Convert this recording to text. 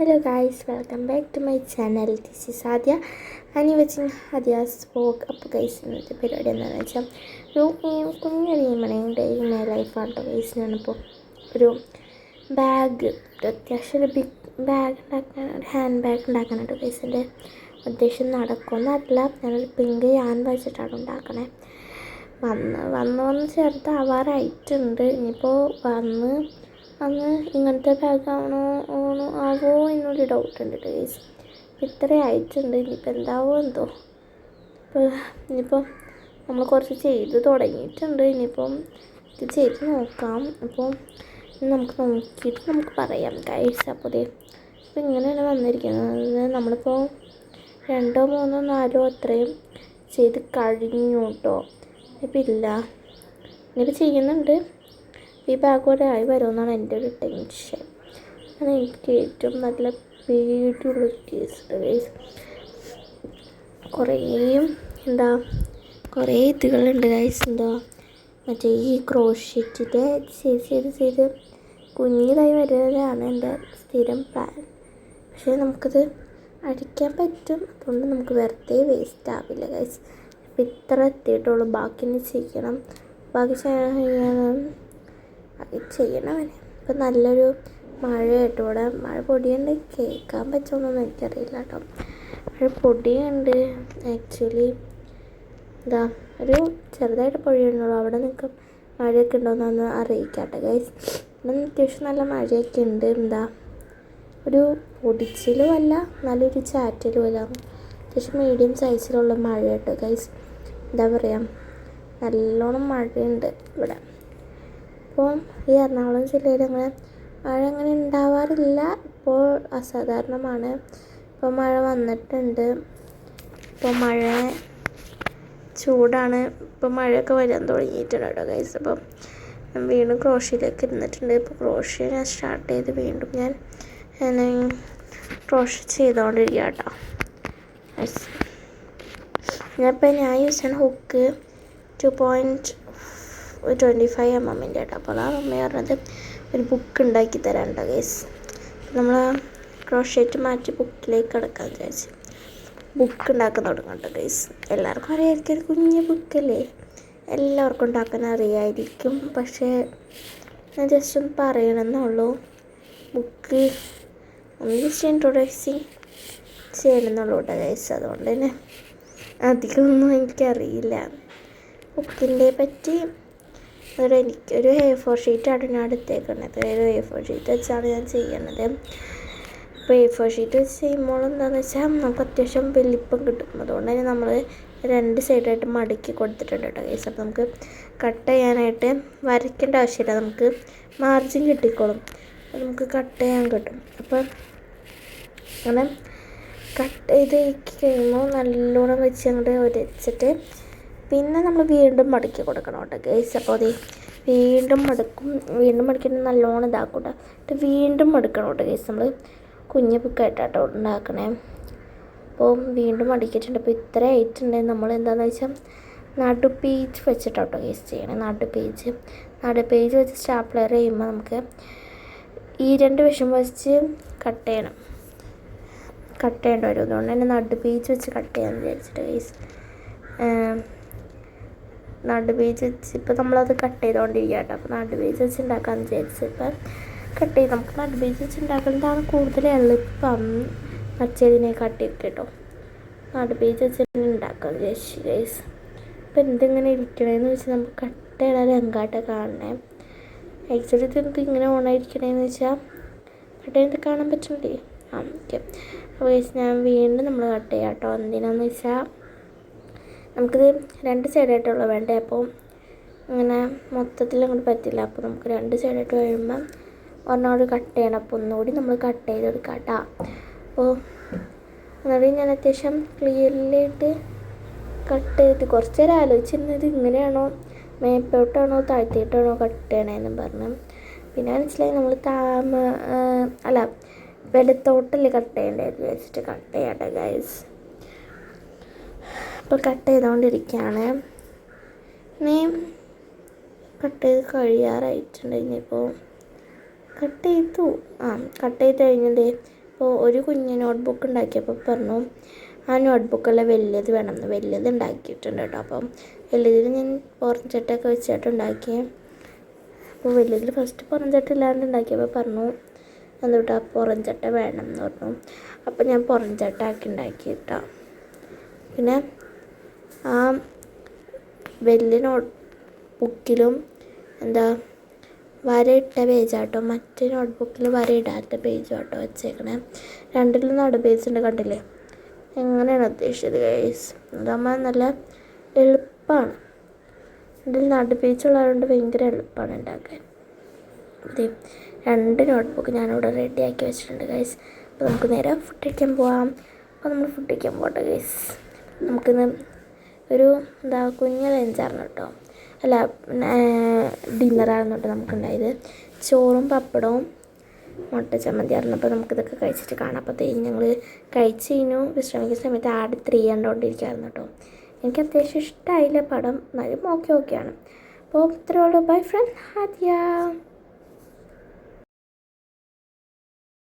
Hello guys, welcome back to my channel. This is Adya and you're watching Adya's vlog. അപ്പോൾ guys ഇന്നത്തെ പരിപാടി എന്താണെന്ന് വെച്ചാൽ കുഞ്ഞൊരു ഡെയിലി മൈ ലൈഫാണ് കേട്ടോ ഗൈസ്. ഞാനിപ്പോൾ ഒരു ബാഗ് അത്യാവശ്യം ഒരു ബിഗ് ബാഗ് ഉണ്ടാക്കാൻ ഒരു ഹാൻഡ് ബാഗ് ഉണ്ടാക്കാനായിട്ട് ഗൈസിൻ്റെ ഉദ്ദേശം നടക്കുമെന്നല്ല. ഞാനൊരു പിങ്ക് യാൻ വെച്ചിട്ടാണ് ഉണ്ടാക്കണേ. വന്ന് ചെറുതാവാറായിട്ടുണ്ട്. ഇനിയിപ്പോൾ അന്ന് ഇങ്ങനത്തെ ബാഗാണോ ആവോ എന്നൊരു ഡൗട്ട് ഉണ്ട് ഗൈസ്. ഇത്രയും ആയിട്ടുണ്ട്, ഇനിയിപ്പോൾ എന്താവോ എന്തോ. ഇനിയിപ്പോൾ നമ്മൾ കുറച്ച് ചെയ്ത് തുടങ്ങിയിട്ടുണ്ട്. ഇനിയിപ്പം ഇത് ചെയ്ത് നോക്കാം. അപ്പോൾ നമുക്ക് നോക്കിയിട്ട് നമുക്ക് പറയാം ഗൈസ്. അപ്പോൾ ഇങ്ങനെയാണ് വന്നിരിക്കുന്നത്. നമ്മളിപ്പോൾ 2, 3, 4 അത്രയും ചെയ്ത് കഴിഞ്ഞു കേട്ടോ. ഇപ്പം ഇല്ല, ഇനിയിപ്പോൾ ചെയ്യുന്നുണ്ട്. ഈ ബാഗ് കൂടെ ആയി വരുമെന്നാണ് എൻ്റെ ഒരു ടെൻഷൻ. അത് എനിക്ക് ഏറ്റവും നല്ല പേടിയുള്ള കേസ് ഗൈസ്. കുറേ ഇതുകളുണ്ട് ഗൈസ്. മറ്റേ ഈ ക്രോഷറ്റിൻ്റെ ചെയ്ത് കുഞ്ഞിതായി വരുന്നതാണ് എൻ്റെ സ്ഥിരം പ്ലാൻ. പക്ഷേ നമുക്കത് അടിക്കാൻ പറ്റും, അതുകൊണ്ട് നമുക്ക് വെറുതെ വേസ്റ്റ് ആവില്ല ഗൈസ്. അപ്പോൾ ഇത്ര എത്തിയിട്ടുള്ളൂ, ബാക്കി ചെയ്യണം. ബാക്കി ചെയ്യണവനെ. ഇപ്പം നല്ലൊരു മഴ കേട്ടോ ഇവിടെ. മഴ പൊടിയുണ്ട്, കേൾക്കാൻ പറ്റുമെന്നൊന്നും എനിക്കറിയില്ല കേട്ടോ. മഴ പൊടിയുണ്ട് ആക്ച്വലി. ഒരു ചെറുതായിട്ട് പൊടിയുണ്ടല്ലോ. അവിടെ നിങ്ങൾക്ക് മഴയൊക്കെ ഉണ്ടോയെന്നൊന്ന് അറിയിക്കാട്ടെ ഗൈസ്. ഇവിടെ അത്യാവശ്യം നല്ല മഴയൊക്കെ ഉണ്ട്. ഒരു പൊടിച്ചിലും അല്ല, നല്ലൊരു ചാറ്റലും അല്ല. അത്യാവശ്യം മീഡിയം സൈസിലുള്ള മഴ കേട്ടോ ഗൈസ്. എന്താ പറയുക, നല്ലോണം മഴയുണ്ട് ഇവിടെ. അപ്പോൾ ഈ എറണാകുളം ജില്ലയിൽ മഴ അങ്ങനെ ഉണ്ടാവാറില്ല. ഇപ്പോൾ അസാധാരണമാണ്. ഇപ്പോൾ മഴ വന്നിട്ടുണ്ട്. ഇപ്പോൾ മഴ ചൂടാണ്. ഇപ്പോൾ മഴയൊക്കെ വരാൻ തുടങ്ങിയിട്ടുണ്ട് കേട്ടോ ഗൈസ്. അപ്പം ഞാൻ വീണ്ടും ക്രോഷ്യയിലേക്ക് ഇരുന്നിട്ടുണ്ട്. ഇപ്പോൾ ക്രോഷ്യ ഞാൻ സ്റ്റാർട്ട് ചെയ്ത് വീണ്ടും ഞാൻ ക്രോഷ്യ ചെയ്തുകൊണ്ടിരിക്കുക കേട്ടോ. ഞാൻ യൂസ് ചെയ്യുന്ന ഹുക്ക് 2.25 mm കേട്ടോ. അപ്പോൾ ആ അമ്മ പറഞ്ഞത് ഒരു ബുക്ക് ഉണ്ടാക്കി തരാൻ കേട്ടോ ഗൈസ്. നമ്മൾ ക്രോഷേറ്റ് മാറ്റി ബുക്കിലേക്ക് കിടക്കാമെന്ന് വിചാരിച്ച് ബുക്ക് ഉണ്ടാക്കാൻ തുടങ്ങാം കേട്ടോ ഗൈസ്. എല്ലാവർക്കും അറിയാമായിരിക്കും, ഒരു കുഞ്ഞ് ബുക്കല്ലേ, എല്ലാവർക്കും ഉണ്ടാക്കാൻ അറിയായിരിക്കും. പക്ഷേ ഞാൻ ജസ്റ്റ് ഒന്ന് പറയണമെന്നുള്ളൂ. ബുക്ക് ഒന്ന് ജസ്റ്റ് ഇൻട്രൊഡ്യൂസിങ് ചെയ്യണമെന്നുള്ളൂ കേട്ടോ ഗൈസ്. അതുകൊണ്ട് തന്നെ അധികമൊന്നും എനിക്കറിയില്ല ബുക്കിൻ്റെ പറ്റി. എനിക്കൊരു A4 ഷീറ്റാണ് ഞാൻ എടുത്തേക്കുന്നത്. ഒരു A4 ഷീറ്റ് വെച്ചാണ് ഞാൻ ചെയ്യണത്. അപ്പോൾ A4 ഷീറ്റ് വെച്ച് ചെയ്യുമ്പോൾ എന്താണെന്ന് വെച്ചാൽ നമുക്ക് അത്യാവശ്യം വലിപ്പം കിട്ടും. അതുകൊണ്ട് തന്നെ നമ്മൾ 2 സൈഡായിട്ട് മടക്കി കൊടുത്തിട്ടുണ്ട് കേട്ടോ ഗൈസ്. അപ്പോൾ നമുക്ക് കട്ട് ചെയ്യാനായിട്ട് വരയ്ക്കേണ്ട ആവശ്യമില്ല, നമുക്ക് മാർജിൻ കിട്ടിക്കോളും. അപ്പോൾ നമുക്ക് കട്ട് ചെയ്യാൻ കിട്ടും. അപ്പോൾ അങ്ങനെ കട്ട് ചെയ്ത് കഴിയുമ്പോൾ നല്ലോണം വെച്ച് അങ്ങോട്ട് ഉരച്ചിട്ട് പിന്നെ നമ്മൾ വീണ്ടും മടക്കി കൊടുക്കണം കേട്ടോ ഗൈസ്. അപ്പോൾ വീണ്ടും മടക്കിയിട്ട് നല്ലോണം ഇതാക്കും കേട്ടോ. വീണ്ടും മടക്കണം കേട്ടോ ഗൈസ്. നമ്മൾ കുഞ്ഞ് ബുക്കായിട്ടാട്ടോ ഉണ്ടാക്കണേ. അപ്പോൾ വീണ്ടും മടക്കിയിട്ടുണ്ട്. അപ്പോൾ ഇത്ര ആയിട്ടുണ്ട്. നമ്മൾ എന്താണെന്ന് വെച്ചാൽ നടു പേജ് വെച്ചിട്ടാട്ടോ ഗൈസ് ചെയ്യണേ. നടു പേജ് വെച്ച് സ്റ്റാപ്ലർ ചെയ്യുമ്പോൾ നമുക്ക് ഈ 2 വശം വെച്ച് കട്ട് ചെയ്യേണ്ടി വരും. അതുകൊണ്ട് തന്നെ നടു പേജ് വെച്ച് കട്ട് ചെയ്യാമെന്ന് വിചാരിച്ചിട്ട് ഗൈസ്. നടു പേജ് വെച്ച് ഇപ്പോൾ നമ്മളത് കട്ട് ചെയ്തുകൊണ്ടിരിക്കുക കേട്ടോ. അപ്പോൾ നടു പേജ് വെച്ച് ഉണ്ടാക്കാമെന്ന് വിചാരിച്ച് ഇപ്പോൾ കട്ട് ചെയ്ത് നമുക്ക് നടു പേജ് വെച്ച് ഉണ്ടാക്കുന്നതാണ് കൂടുതൽ എളുപ്പം മറ്റേതിനെ കട്ടിയൊക്കെ കേട്ടോ. നടു പേജ് വെച്ച് ഉണ്ടാക്കാമെന്ന് വിചാരിച്ചു ഗൈസ്. ഇപ്പോൾ എന്തെങ്ങനെ ഇരിക്കണേന്ന് വെച്ചാൽ നമുക്ക് കട്ട് ചെയ്യണ രംഗായിട്ട് കാണണേ. ആക്ച്വലി ഇത് ഇങ്ങനെ ഓണായിരിക്കണേന്ന് വെച്ചാൽ കട്ട് ചെയ്ത് കാണാൻ പറ്റുന്നില്ലേ? ഓക്കെ. അപ്പോൾ ഞാൻ വീണ്ടും നമ്മൾ കട്ട് ചെയ്യാം കേട്ടോ. എന്തിനാന്ന് വെച്ചാൽ നമുക്കിത് 2 സൈഡായിട്ടുള്ള വേണ്ടേ. അപ്പോൾ അങ്ങനെ മൊത്തത്തിൽ അങ്ങോട്ട് പറ്റില്ല. അപ്പോൾ നമുക്ക് 2 സൈഡായിട്ട് കഴിയുമ്പം ഒരെണ്ണോട് കട്ട് ചെയ്യണം. അപ്പോൾ ഒന്നുകൂടി നമ്മൾ കട്ട് ചെയ്തെടുക്കാം കേട്ടോ. അപ്പോൾ ഒന്നുകൂടി ഞാൻ അത്യാവശ്യം ക്ലിയറിലായിട്ട് കട്ട് ചെയ്തിട്ട് കുറച്ച് നേരം ആലോചിച്ചിരുന്നത് ഇങ്ങനെയാണോ, മേപ്പോട്ടാണോ താഴ്ത്തിയിട്ടാണോ കട്ട് ചെയ്യണേന്ന് പറഞ്ഞു. പിന്നെ മനസ്സിലായി നമ്മൾ വെളുത്തോട്ടല്ലേ കട്ട് ചെയ്യേണ്ടത് വെച്ചിട്ട് കട്ട് ചെയ്യട്ടെ ഗൈസ്. ഇപ്പോൾ കട്ട് ചെയ്തുകൊണ്ടിരിക്കുകയാണ്. ഇനി കട്ട് ചെയ്ത് കഴിയാറായിട്ടുണ്ട്. ഇനിയിപ്പോൾ കട്ട് ചെയ്ത് കഴിഞ്ഞത് അപ്പോൾ ഒരു കുഞ്ഞ് നോട്ട്ബുക്ക് ഉണ്ടാക്കിയപ്പോൾ പറഞ്ഞു ആ നോട്ട്ബുക്കെല്ലാം വലിയത് വേണമെന്ന്. വലിയത് ഉണ്ടാക്കിയിട്ടുണ്ട് കേട്ടോ. അപ്പം വലിയതിൽ ഞാൻ പുറംചട്ടയൊക്കെ വെച്ചിട്ട് ഉണ്ടാക്കി. അപ്പോൾ വലിയതിൽ ഫസ്റ്റ് പുറംചട്ട ഇല്ലാണ്ട് ഉണ്ടാക്കിയപ്പോൾ പറഞ്ഞു എന്തുട്ടാ പുറംചട്ട വേണം എന്ന് പറഞ്ഞു. അപ്പോൾ ഞാൻ പുറംചട്ട ആക്കി ഉണ്ടാക്കി കേട്ടോ. പിന്നെ ആ വലിയ നോട്ട്ബുക്കിലും എന്താ വരയിട്ട പേജാട്ടോ, മറ്റേ നോട്ട്ബുക്കിൽ വരയിടാത്ത പേജാട്ടോ വെച്ചേക്കണേ. രണ്ടിലും നട പേജ് ഉണ്ട്, കണ്ടില്ലേ? എങ്ങനെയാണ് ഉദ്ദേശിച്ചത് ഗൈസ്. അതാകുമ്പോൾ നല്ല എളുപ്പമാണ്. ഇതിൽ നട പേജുള്ളതുകൊണ്ട് ഭയങ്കര എളുപ്പമാണ് ഉണ്ടാക്കാൻ. അതെ, 2 നോട്ട്ബുക്ക് ഞാനിവിടെ റെഡിയാക്കി വെച്ചിട്ടുണ്ട് ഗൈസ്. അപ്പോൾ നമുക്ക് നേരെ ഫുഡ് കഴിക്കാൻ പോവാം. അപ്പോൾ നമ്മൾ ഫുഡ് കഴിക്കാൻ പോകട്ടെ ഗൈസ്. നമുക്കിന്ന് ഒരു കുഞ്ഞ ലഞ്ചായിരുന്നു കേട്ടോ. അല്ല, ഡിന്നറായിരുന്നു കേട്ടോ നമുക്കുണ്ടായത്. ചോറും പപ്പടവും മുട്ട ചമ്മന്തി ആയിരുന്നു. അപ്പോൾ നമുക്കിതൊക്കെ കഴിച്ചിട്ട് കാണാം. അപ്പോഴത്തേക്കും ഞങ്ങൾ കഴിച്ച് കഴിഞ്ഞു. വിശ്രമിക്കുന്ന സമയത്ത് ആട് 3 കണ്ടുകൊണ്ടിരിക്കുകയായിരുന്നു കേട്ടോ. എനിക്ക് അത്യാവശ്യം ഇഷ്ടമായില്ല പടം, എന്നാലും ഓക്കെയാണ്. അപ്പോൾ ഇത്രയേ ഉള്ളൂ. Bye friend Hadiya.